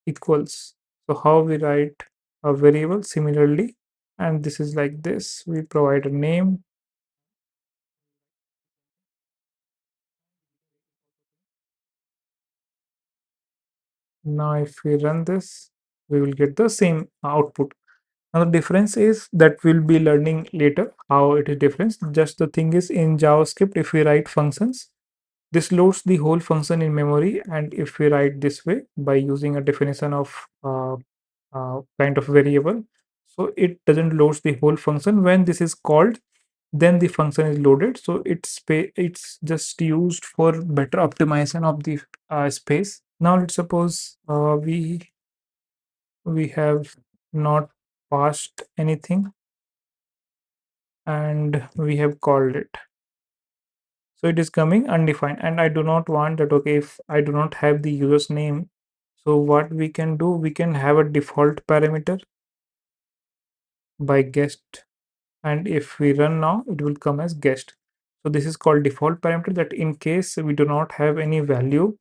equals. So how we write a variable similarly, and this is like this. We provide a name. Now if we run this, we will get the same output. Now the difference is that we'll be learning later how it is different. Just the thing is, in JavaScript, if we write functions, this loads the whole function in memory, and if we write this way by using a definition of kind of variable, so it doesn't load the whole function. When this is called, then the function is loaded. So it's just used for better optimization of the space. Now let's suppose we have not passed anything and we have called it. So it is coming undefined, and I do not want that. Okay, if I do not have the user's name, so what we can do, we can have a default parameter by guest, and if we run now, it will come as guest. So this is called default parameter, that in case we do not have any value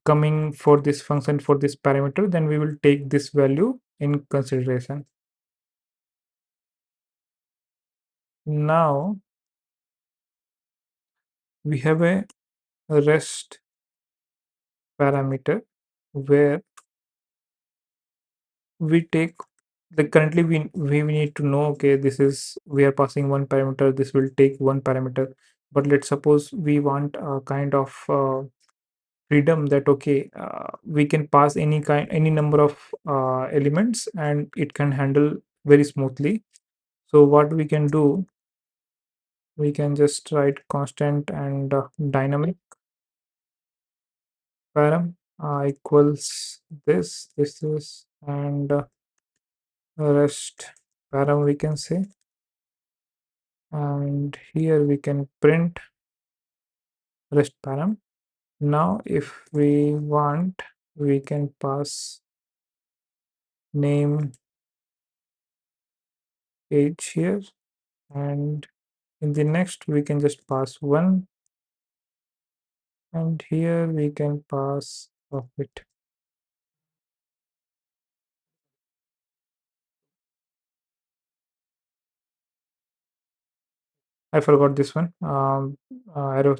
coming for this function, for this parameter, then we will take this value in consideration. Now we have a rest parameter where we take the currently we need to know, okay, this is, we are passing one parameter, this will take one parameter. But let's suppose we want a kind of freedom that, okay, we can pass any number of elements and it can handle very smoothly. So what we can do, we can just write constant and dynamic param equals this is, and rest param we can say, and here we can print rest param. Now if we want, we can pass name age here, and in the next we can just pass 1, and here we can pass of it. I forgot this one. Arrow,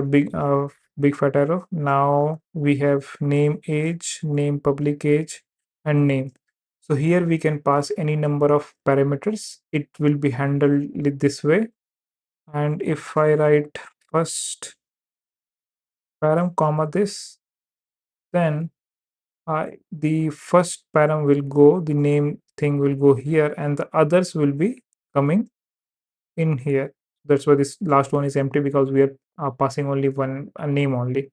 big fat arrow. Now we have name age, name public age, and name. So here we can pass any number of parameters. It will be handled this way. And if I write first param comma this, then the first param will go, the name thing will go here, and the others will be coming in here. That's why this last one is empty, because we are passing only one a name only,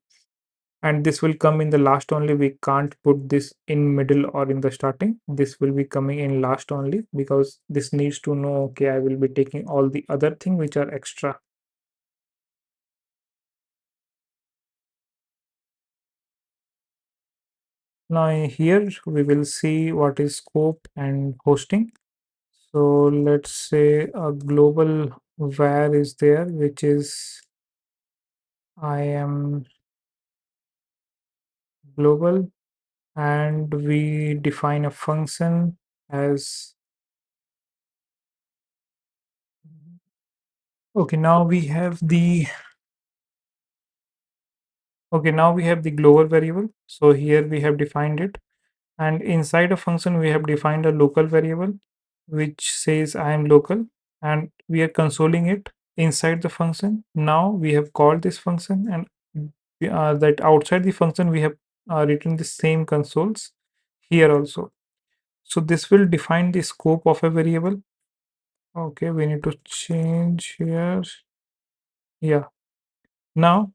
and this will come in the last only. We can't put this in middle or in the starting. This will be coming in last only, because this needs to know, okay, I will be taking all the other thing which are extra. Now here we will see what is scope and hosting. So let's say a global var is there, which is I am global, and we define a function as, okay, now we have the, okay, now we have the global variable. So here we have defined it, and inside a function we have defined a local variable which says I am local, and we are consoling it inside the function. Now we have called this function, and that outside the function we have written the same consoles here also. So this will define the scope of a variable. Okay, we need to change here. Yeah. Now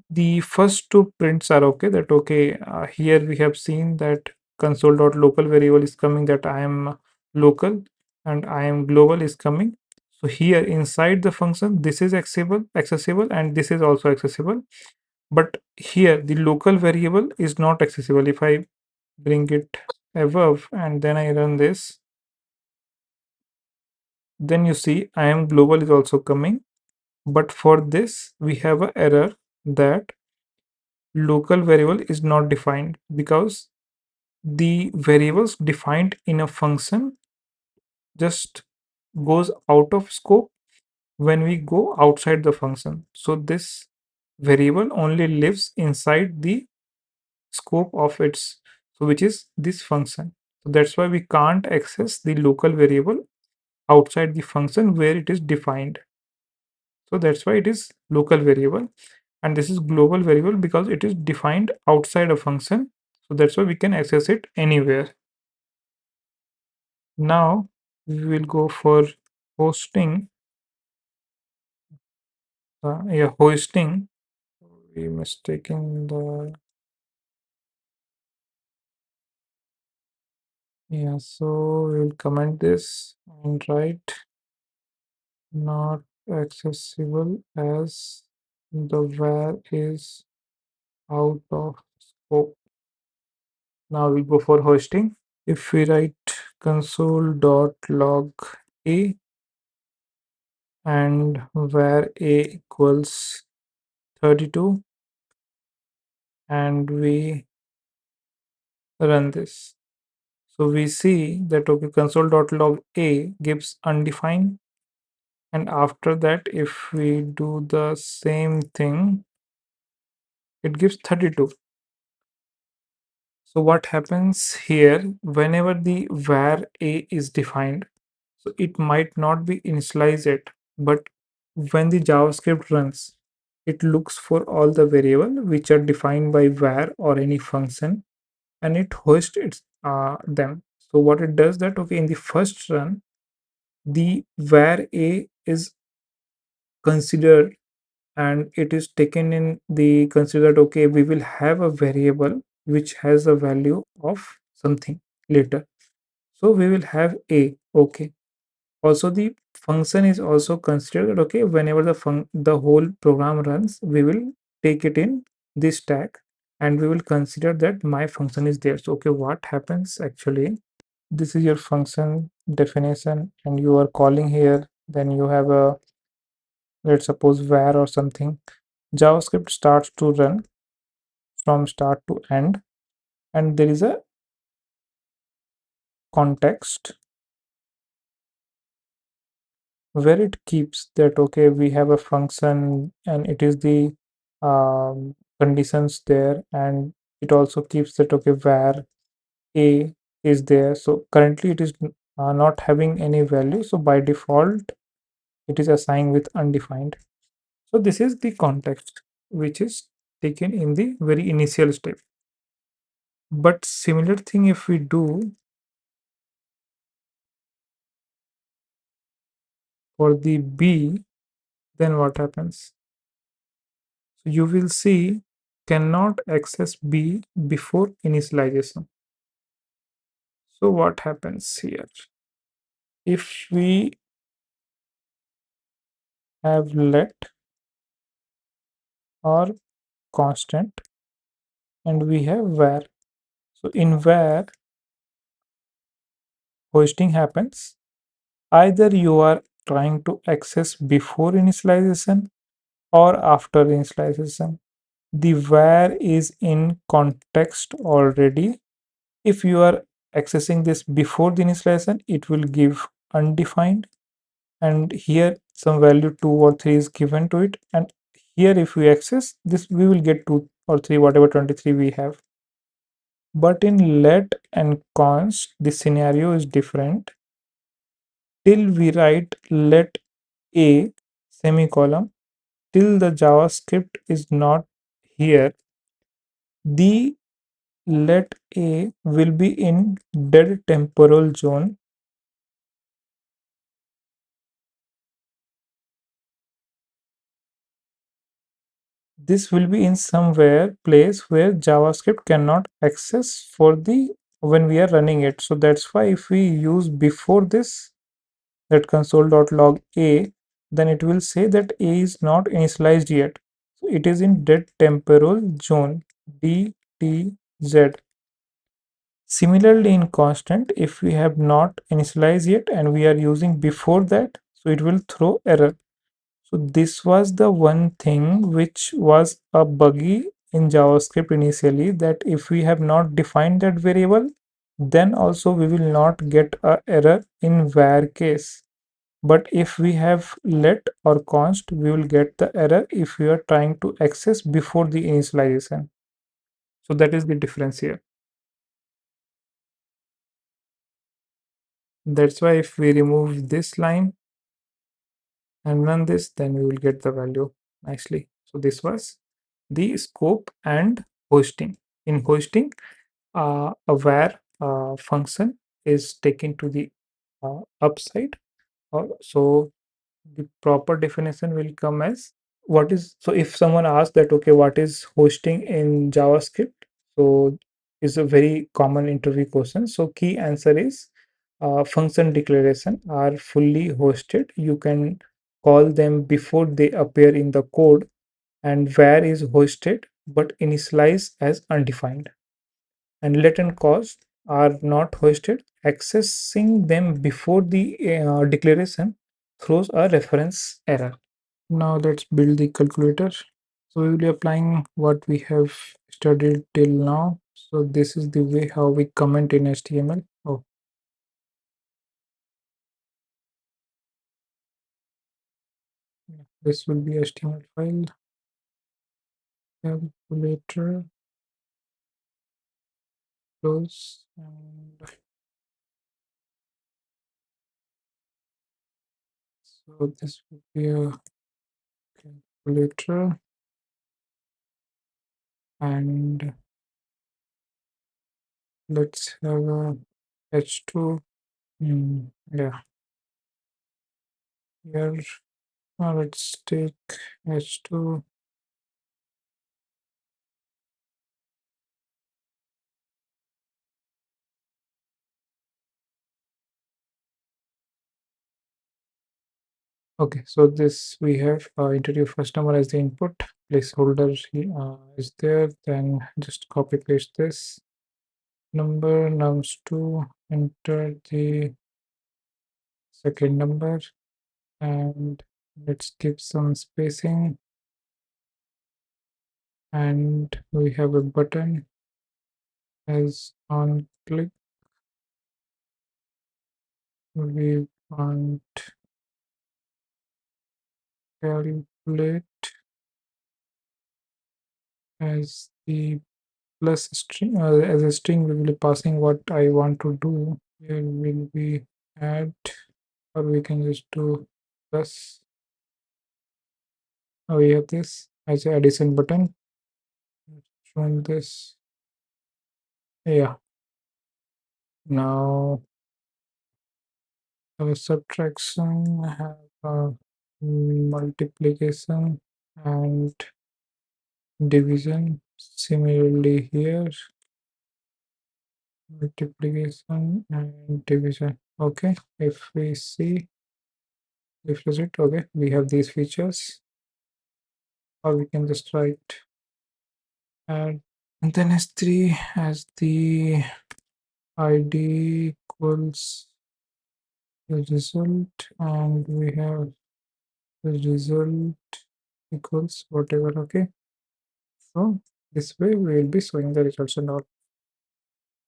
the first two prints are okay. That okay. Here we have seen that console.local variable is coming that I am local, and I am global is coming. So here inside the function, this is accessible, and this is also accessible. But here the local variable is not accessible. If I bring it above and then I run this, then you see I am global is also coming. But for this, we have an error that local variable is not defined, because the variables defined in a function just goes out of scope when we go outside the function. So this variable only lives inside the scope of its, so which is this function. So that's why we can't access the local variable outside the function where it is defined. So that's why it is local variable, and this is global variable because it is defined outside a function. So that's why we can access it anywhere. Now we will go for hosting. Yeah, hoisting. We mistaken the, yeah. So we'll comment this and write not accessible as the var is out of scope. Now we go for hosting. If we write console.log a and var a equals 32, and we run this, so we see that okay, console.log a gives undefined, and after that if we do the same thing, it gives 32. So what happens here, whenever the var a is defined, so it might not be initialized yet, but when the JavaScript runs, it looks for all the variable which are defined by var or any function, and it hosts them. So what it does that, okay, in the first run, the var a is considered, and it is taken in the considered, okay, we will have a variable which has a value of something later. So we will have a, okay. Also the function is also considered, okay, whenever the whole program runs, we will take it in this tag, and we will consider that my function is there. So okay, what happens actually, this is your function definition, and you are calling here then you have a, let's suppose, var or something. JavaScript starts to run from start to end, and there is a context where it keeps that, okay, we have a function and it is the conditions there, and it also keeps that, okay, var a is there. So currently it is not having any value, so by default it is assigned with undefined. So this is the context which is taken in the very initial step. But similar thing if we do for the b, then what happens? So you will see cannot access b before initialization. So what happens here? If we have let or constant and we have var. So in var, hoisting happens. Either you are trying to access before initialization or after initialization. The var is in context already. If you are accessing this before the initialization, it will give undefined, and here some value 2 or 3 is given to it, and here if we access this we will get 2 or 3, whatever 23 we have. But in let and const the scenario is different. Till we write let a semicolon, till the JavaScript is not here, the let a will be in dead temporal zone. This will be in somewhere place where JavaScript cannot access for the when we are running it. So that's why if we use before this, that console.log a, then it will say that a is not initialized yet. So it is in dead temporal zone, DTZ. Similarly, in constant, if we have not initialized yet and we are using before that, so it will throw error. So this was the one thing which was a buggy in JavaScript initially, that if we have not defined that variable, then also we will not get a error in var case. But if we have let or const, we will get the error if we are trying to access before the initialization. So that is the difference here. That's why if we remove this line and run this, then we will get the value nicely. So this was the scope and hosting. In hosting, a var function is taken to the upside. So the proper definition will come as what is. So if someone asks that, okay, what is hosting in JavaScript? So is a very common interview question. So key answer is function declaration are fully hosted. You can call them before they appear in the code, and var is hosted but initialized as undefined. And let and cost are not hosted. Accessing them before the declaration throws a reference error. Now let's build the calculator. So we will be applying what we have studied till now. So this is the way how we comment in HTML. Oh, this will be HTML file, calculator, close, and so this will be a calculator, and let's have a h2. Yeah, here. Now let's take h2. Okay, so this we have enter your first number as the input, placeholder is there, then just copy paste this number, nums2, enter the second number, and let's give some spacing, and we have a button as on click. We want calculate as the plus string, as a string we will be passing what I want to do. Here will be add, or we can just do plus. Oh, we have this as a addition button. Showing this. Yeah. Now have a subtraction, have a multiplication and division. Similarly here, multiplication and division. Okay, if we see, refresh it, okay, we have these features, or we can just write add, and then s3 as the id equals the result, and we have the result equals whatever. Okay, so this way we will be showing the results and all.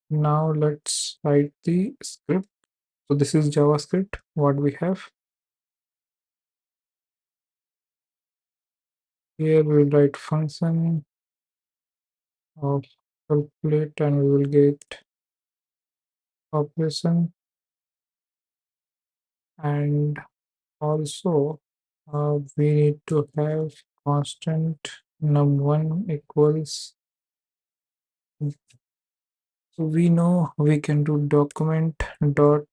Now let's write the script. So this is JavaScript. What we have here, we will write function of calculate, and we will get operation, and also we need to have constant num1 equals. So we know we can do document dot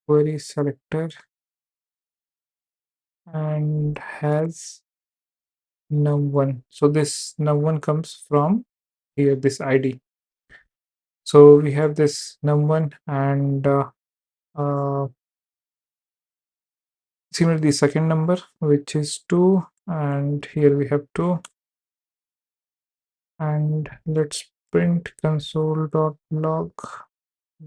query selector and has num1. So this num1 comes from here, this id. So we have this num1, and uh, similarly the second number, which is 2, and here we have 2, and let's print console.log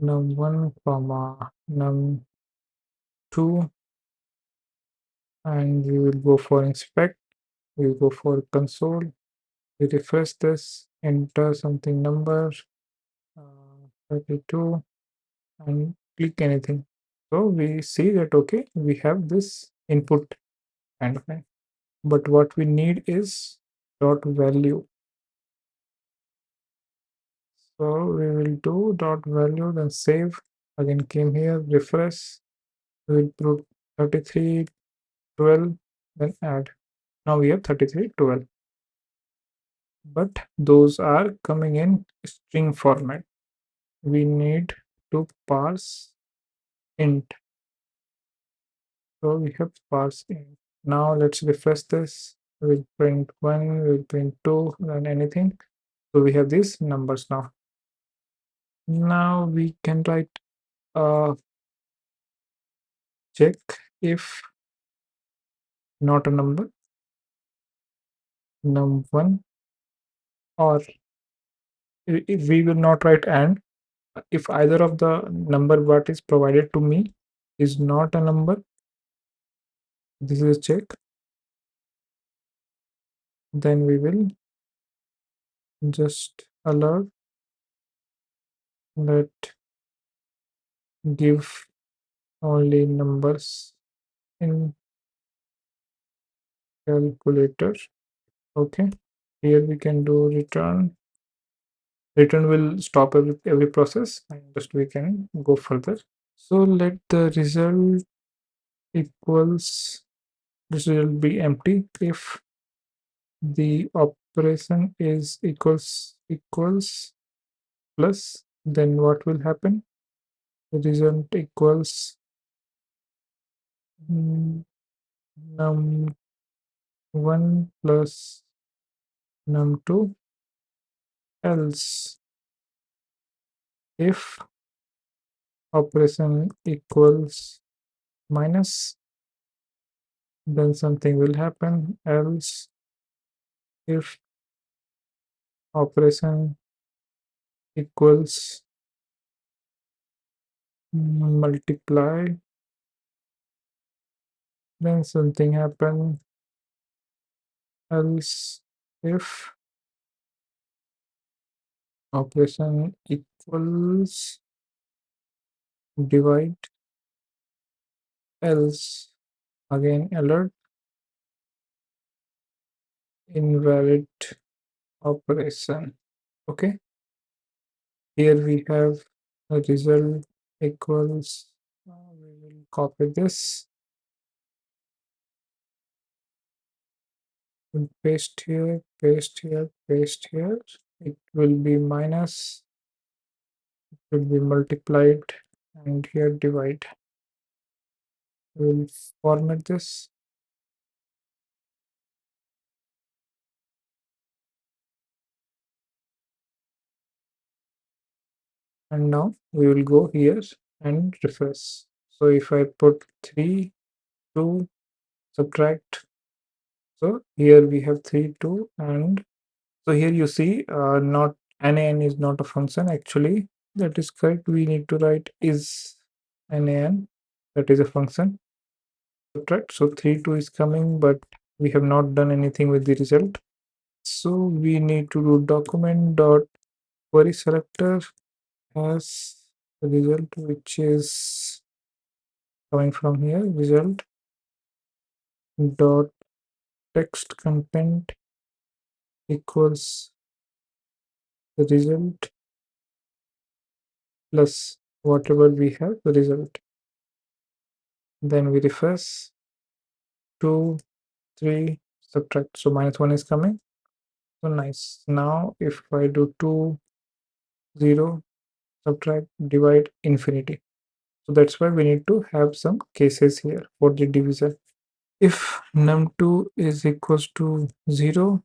num1 comma num2, and we will go for inspect. We'll go for console. We refresh this, enter something number 32, and click anything. So we see that okay, we have this input kind of thing, but what we need is dot value. So we will do dot value, then save. Again came here, refresh. We will put 3312, then add. Now we have 3312, but those are coming in string format. We need to parse int. So we have parse int. Now let's refresh this. We'll print 1, we'll print 2, and anything. So we have these numbers now. Now we can write check if not a number num1, or if we will not write and, if either of the number what is provided to me is not a number, this is a check, then we will just alert that give only numbers in calculator. Okay, here we can do return. Return will stop every process, and just we can go further. So let the result equals, this will be empty if the operation is equals plus, then what will happen? The result equals num1 plus num2, else if operation equals minus, then something will happen, else if operation equals multiply, then something happen, else if operation equals divide, else again alert, invalid operation. Okay, here we have a result equals, we will copy this and paste here, paste here, paste here. It will be minus, it will be multiplied, and here divide. We will format this. And now we will go here and refresh. So if I put 3, 2, subtract, so here we have 3, 2, and so here you see not nan is not a function actually. That is correct. We need to write is nan, that is a function. Subtract, so 3, 2 is coming, but we have not done anything with the result. So we need to do document dot query selector as the result, which is coming from here, result dot text content equals the result plus whatever we have the result. Then we refresh, 2, 3, subtract, so -1 is coming. So nice. Now if I do 2, 0, subtract, divide, infinity. So that's why we need to have some cases here for the division. If num2 is equals to 0,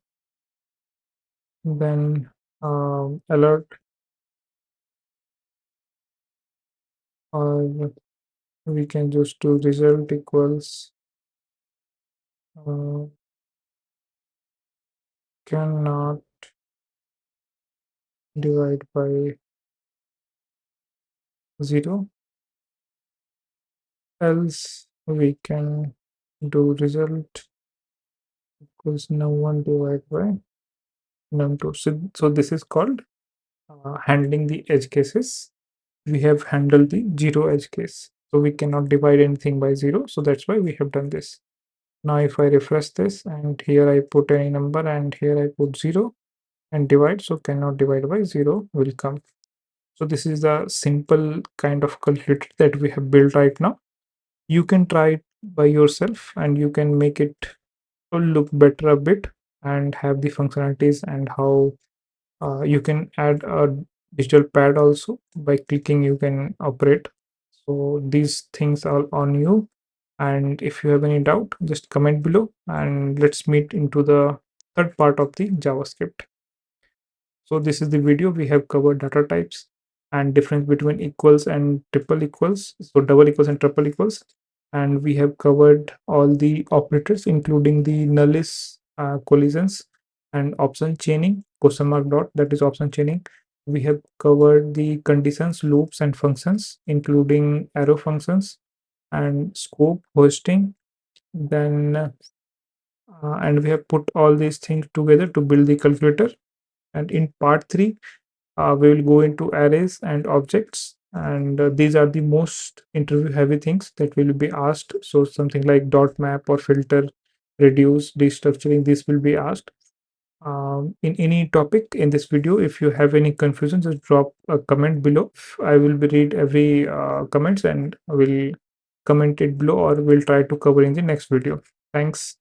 then alert, or we can just do result equals cannot divide by 0, else we can do result equals num1 divided by num2. So this is called handling the edge cases. We have handled the 0 edge case, so we cannot divide anything by 0, so that's why we have done this. Now if I refresh this and here I put any number and here I put 0 and divide, so cannot divide by 0 will come. So this is the simple kind of calculator that we have built right now. You can try it by yourself and you can make it look better a bit and have the functionalities, and how you can add a digital pad also. By clicking you can operate. So these things are on you, and if you have any doubt just comment below and let's meet into the third part of the JavaScript. So this is the video. We have covered data types and difference between equals and triple equals, so double equals and triple equals, and we have covered all the operators including the nullish, collisions, and option chaining, question mark dot, that is option chaining. We have covered the conditions, loops, and functions including arrow functions and scope, hoisting. Then and we have put all these things together to build the calculator. And in part 3 we will go into arrays and objects, and these are the most interview heavy things that will be asked. So something like dot map or filter, reduce, destructuring, this will be asked in any topic in this video. If you have any confusion just drop a comment below. I will be read every comments and will comment it below, or will try to cover in the next video. Thanks.